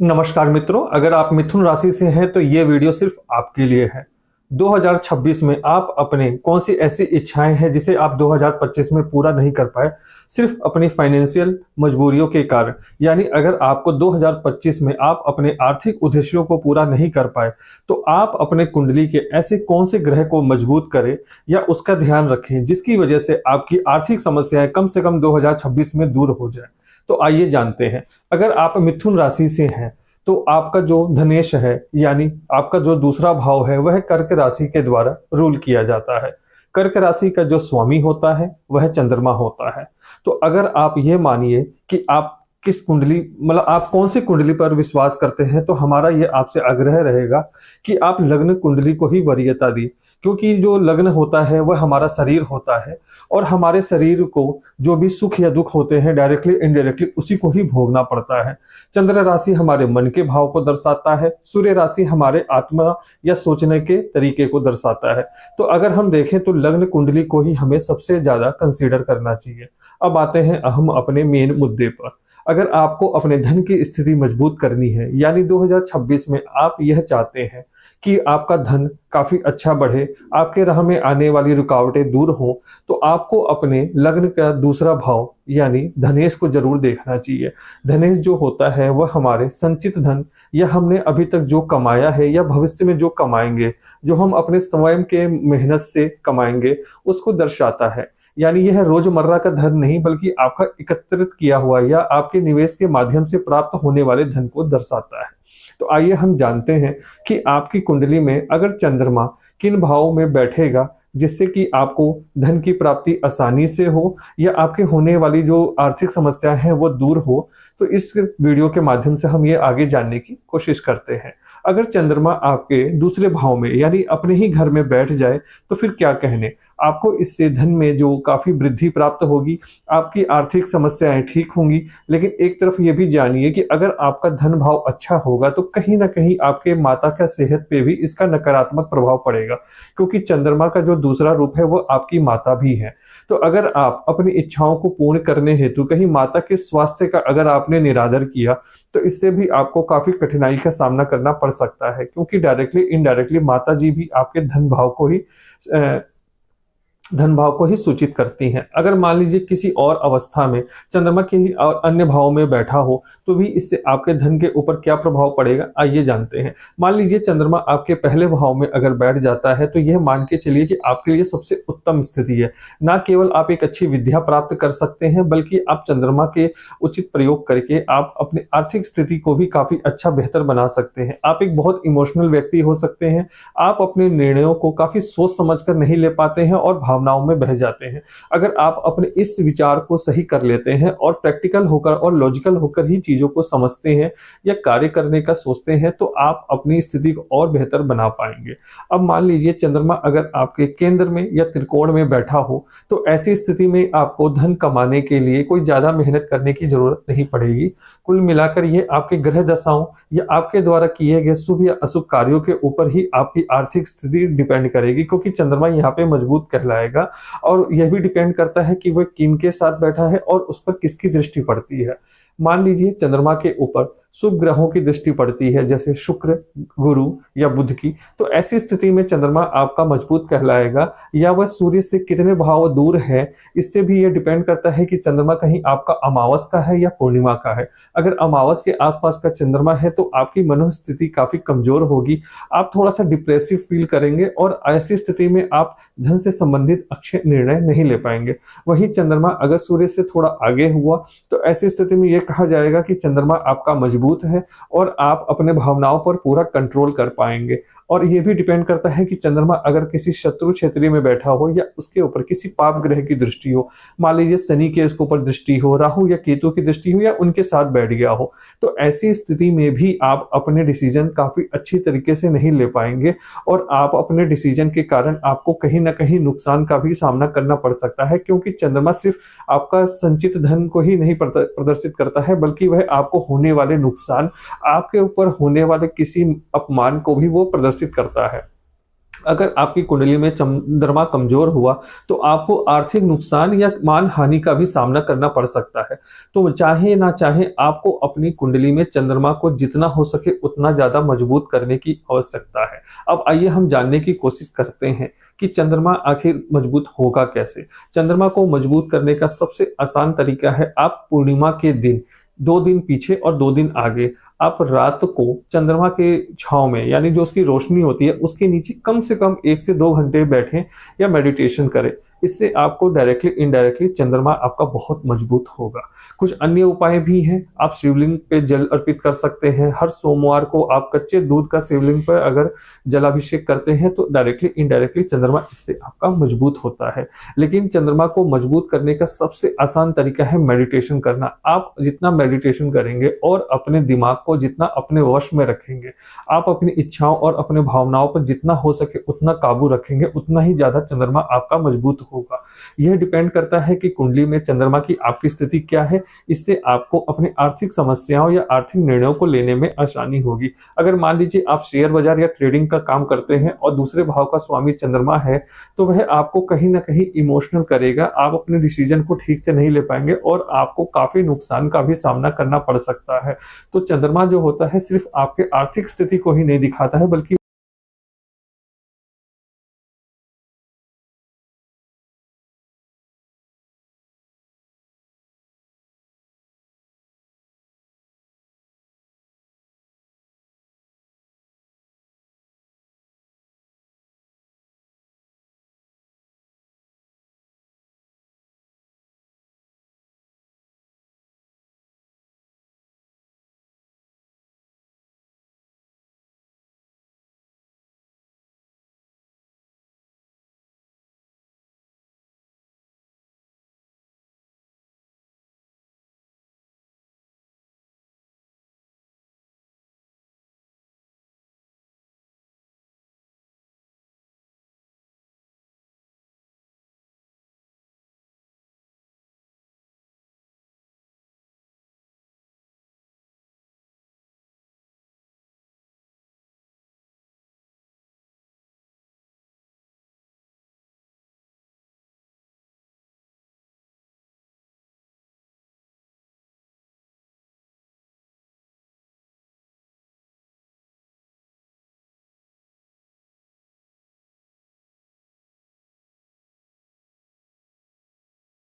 नमस्कार मित्रों, अगर आप मिथुन राशि से हैं तो ये वीडियो सिर्फ आपके लिए है। 2026 में आप अपने कौन सी ऐसी इच्छाएं हैं जिसे आप 2025 में पूरा नहीं कर पाए, सिर्फ अपनी फाइनेंशियल मजबूरियों के कारण। यानी अगर आपको 2025 में आप अपने आर्थिक उद्देश्यों को पूरा नहीं कर पाए तो आप अपने कुंडली के ऐसे कौन से ग्रह को मजबूत करें या उसका ध्यान रखें जिसकी वजह से आपकी आर्थिक समस्याएं कम से कम 2026 में दूर हो जाए। तो आइए जानते हैं। अगर आप मिथुन राशि से हैं तो आपका जो धनेश है यानी आपका जो दूसरा भाव है वह कर्क राशि के द्वारा रूल किया जाता है। कर्क राशि का जो स्वामी होता है वह चंद्रमा होता है। तो अगर आप ये मानिए कि आप किस कुंडली मतलब आप कौन सी कुंडली पर विश्वास करते हैं, तो हमारा ये आपसे आग्रह रहेगा कि आप लग्न कुंडली को ही वरीयता दी, क्योंकि जो लग्न होता है वह हमारा शरीर होता है और हमारे शरीर को जो भी सुख या दुख होते हैं डायरेक्टली इनडायरेक्टली उसी को ही भोगना पड़ता है। चंद्र राशि हमारे मन के भाव को दर्शाता है, सूर्य राशि हमारे आत्मा या सोचने के तरीके को दर्शाता है। तो अगर हम देखें तो लग्न कुंडली को ही हमें सबसे ज्यादा कंसीडर करना चाहिए। अब आते हैं हम अपने मेन मुद्दे पर। अगर आपको अपने धन की स्थिति मजबूत करनी है यानी 2026 में आप यह चाहते हैं कि आपका धन काफी अच्छा बढ़े, आपके राह में आने वाली रुकावटें दूर हों, तो आपको अपने लग्न का दूसरा भाव यानी धनेश को जरूर देखना चाहिए। धनेश जो होता है वह हमारे संचित धन या हमने अभी तक जो कमाया है या भविष्य में जो कमाएंगे, जो हम अपने स्वयं के मेहनत से कमाएंगे, उसको दर्शाता है। यानी यह रोजमर्रा का धन नहीं बल्कि आपका एकत्रित किया हुआ या आपके निवेश के माध्यम से प्राप्त होने वाले धन को दर्शाता है। तो आइए हम जानते हैं कि आपकी कुंडली में अगर चंद्रमा किन भावों में बैठेगा जिससे कि आपको धन की प्राप्ति आसानी से हो या आपके होने वाली जो आर्थिक समस्या है वो दूर हो। तो इस वीडियो के माध्यम से हम ये आगे जानने की कोशिश करते हैं। अगर चंद्रमा आपके दूसरे भाव में यानी अपने ही घर में बैठ जाए तो फिर क्या कहने, आपको इससे धन में जो काफी वृद्धि प्राप्त होगी, आपकी आर्थिक समस्याएं ठीक होंगी। लेकिन एक तरफ ये भी जानिए कि अगर आपका धन भाव अच्छा होगा तो कहीं ना कहीं आपके माता का सेहत पे भी इसका नकारात्मक प्रभाव पड़ेगा, क्योंकि चंद्रमा का जो दूसरा रूप है वो आपकी माता भी है। तो अगर आप अपनी इच्छाओं को पूर्ण करने हेतु कहीं माता के स्वास्थ्य का अगर आपने निरादर किया तो इससे भी आपको काफी कठिनाई का सामना करना पड़ सकता है, क्योंकि डायरेक्टली इनडायरेक्टली माता जी भी आपके धन भाव को ही सूचित करती हैं। अगर मान लीजिए किसी और अवस्था में चंद्रमा किसी और अन्य भाव में बैठा हो तो भी इससे आपके धन के ऊपर क्या प्रभाव पड़ेगा, आइए जानते हैं। मान लीजिए चंद्रमा आपके पहले भाव में अगर बैठ जाता है तो यह मान के चलिए कि आपके लिए सबसे उत्तम स्थिति है। ना केवल आप एक अच्छी विद्या प्राप्त कर सकते हैं बल्कि आप चंद्रमा के उचित प्रयोग करके आप अपनी आर्थिक स्थिति को भी काफी अच्छा बेहतर बना सकते हैं। आप एक बहुत इमोशनल व्यक्ति हो सकते हैं, आप अपने निर्णयों को काफी सोच समझकर नहीं ले पाते हैं और भावनाओं में बह जाते हैं। अगर आप अपने इस विचार को सही कर लेते हैं और प्रैक्टिकल होकर और लॉजिकल होकर ही चीजों को समझते हैं या कार्य करने का सोचते हैं तो आप अपनी स्थिति को और बेहतर बना पाएंगे। अब मान लीजिए चंद्रमा अगर आपके केंद्र में या त्रिकोण में बैठा हो तो ऐसी स्थिति में आपको धन कमाने के लिए कोई ज्यादा मेहनत करने की जरूरत नहीं पड़ेगी। कुल मिलाकर ये आपके ग्रह दशाओं या आपके द्वारा किए गए शुभ या अशुभ कार्यों के ऊपर ही आपकी आर्थिक स्थिति डिपेंड करेगी, क्योंकि चंद्रमा यहाँ पे मजबूत कहलाएगा। और यह भी डिपेंड करता है कि वह किन के साथ बैठा है और उस पर किसकी दृष्टि पड़ती है। मान लीजिए चंद्रमा के ऊपर शुभ ग्रहों की दृष्टि पड़ती है जैसे शुक्र, गुरु या बुध की, तो ऐसी स्थिति में चंद्रमा आपका मजबूत कहलाएगा। या वह सूर्य से कितने भाव दूर है इससे भी यह डिपेंड करता है कि चंद्रमा कहीं आपका अमावस का है या पूर्णिमा का है। अगर अमावस के आसपास का चंद्रमा है तो आपकी मनोस्थिति काफी कमजोर होगी, आप थोड़ा सा डिप्रेसिव फील करेंगे और ऐसी स्थिति में आप धन से संबंधित अच्छे निर्णय नहीं ले पाएंगे। वही चंद्रमा अगर सूर्य से थोड़ा आगे हुआ तो ऐसी स्थिति में यह कहा जाएगा कि चंद्रमा आपका मजबूत है और आप अपने भावनाओं पर पूरा कंट्रोल कर पाएंगे। और यह भी डिपेंड करता है कि चंद्रमा अगर किसी शत्रु क्षेत्र में बैठा हो या उसके ऊपर किसी पाप ग्रह की दृष्टि हो, मान लीजिए शनि के इसके ऊपर दृष्टि हो, राहु या केतु की दृष्टि हो या उनके साथ बैठ गया हो, तो ऐसी स्थिति में भी आप अपने डिसीजन काफी अच्छी तरीके से नहीं ले पाएंगे और आप अपने डिसीजन के कारण आपको कहीं ना कहीं नुकसान का भी सामना करना पड़ सकता है, क्योंकि चंद्रमा सिर्फ आपका संचित धन को ही नहीं प्रदर्शित करता है बल्कि वह आपको होने वाले नुकसान, आपके ऊपर होने वाले किसी अपमान को भी वो प्रदर्शित करता है। अगर आपकी कुंडली में चंद्रमा कमजोर हुआ तो आपको आर्थिक नुकसान या मान हानि का भी सामना करना पड़ सकता है। तो चाहे ना चाहे आपको अपनी कुंडली में चंद्रमा को जितना हो सके उतना ज्यादा मजबूत करने की आवश्यकता है। अब आइए हम जानने की कोशिश करते हैं कि चंद्रमा आखिर मजबूत होगा कैसे। चंद्रमा को मजबूत करने का सबसे आसान तरीका है, आप पूर्णिमा के दिन 2 दिन पीछे और 2 दिन आगे आप रात को चंद्रमा के छांव में, यानी जो उसकी रोशनी होती है उसके नीचे कम से कम 1 से 2 घंटे बैठें या मेडिटेशन करें। इससे आपको डायरेक्टली इनडायरेक्टली चंद्रमा आपका बहुत मजबूत होगा। कुछ अन्य उपाय भी हैं, आप शिवलिंग पे जल अर्पित कर सकते हैं। हर सोमवार को आप कच्चे दूध का शिवलिंग पर अगर जलाभिषेक करते हैं तो डायरेक्टली इनडायरेक्टली चंद्रमा इससे आपका मजबूत होता है। लेकिन चंद्रमा को मजबूत करने का सबसे आसान तरीका है मेडिटेशन करना। आप जितना मेडिटेशन करेंगे और अपने दिमाग को जितना अपने वश में रखेंगे, आप अपनी इच्छाओं और अपने भावनाओं पर जितना हो सके उतना काबू रखेंगे, उतना ही ज्यादा चंद्रमा आपका मजबूत होगा। यह डिपेंड करता है कि कुंडली में चंद्रमा की आपकी स्थिति क्या है। इससे आपको अपनी आर्थिक समस्याओं या आर्थिक निर्णयों को लेने में आसानी होगी। अगर मान लीजिए आप शेयर बाजार या ट्रेडिंग का काम करते हैं और दूसरे भाव का स्वामी चंद्रमा है, तो वह आपको कहीं ना कहीं इमोशनल करेगा। आप अपने डिसीजन को ठीक से नहीं ले पाएंगे और आपको काफी नुकसान का भी सामना करना पड़ सकता है। तो चंद्रमा जो होता है सिर्फ आपके आर्थिक स्थिति को ही नहीं दिखाता है, बल्कि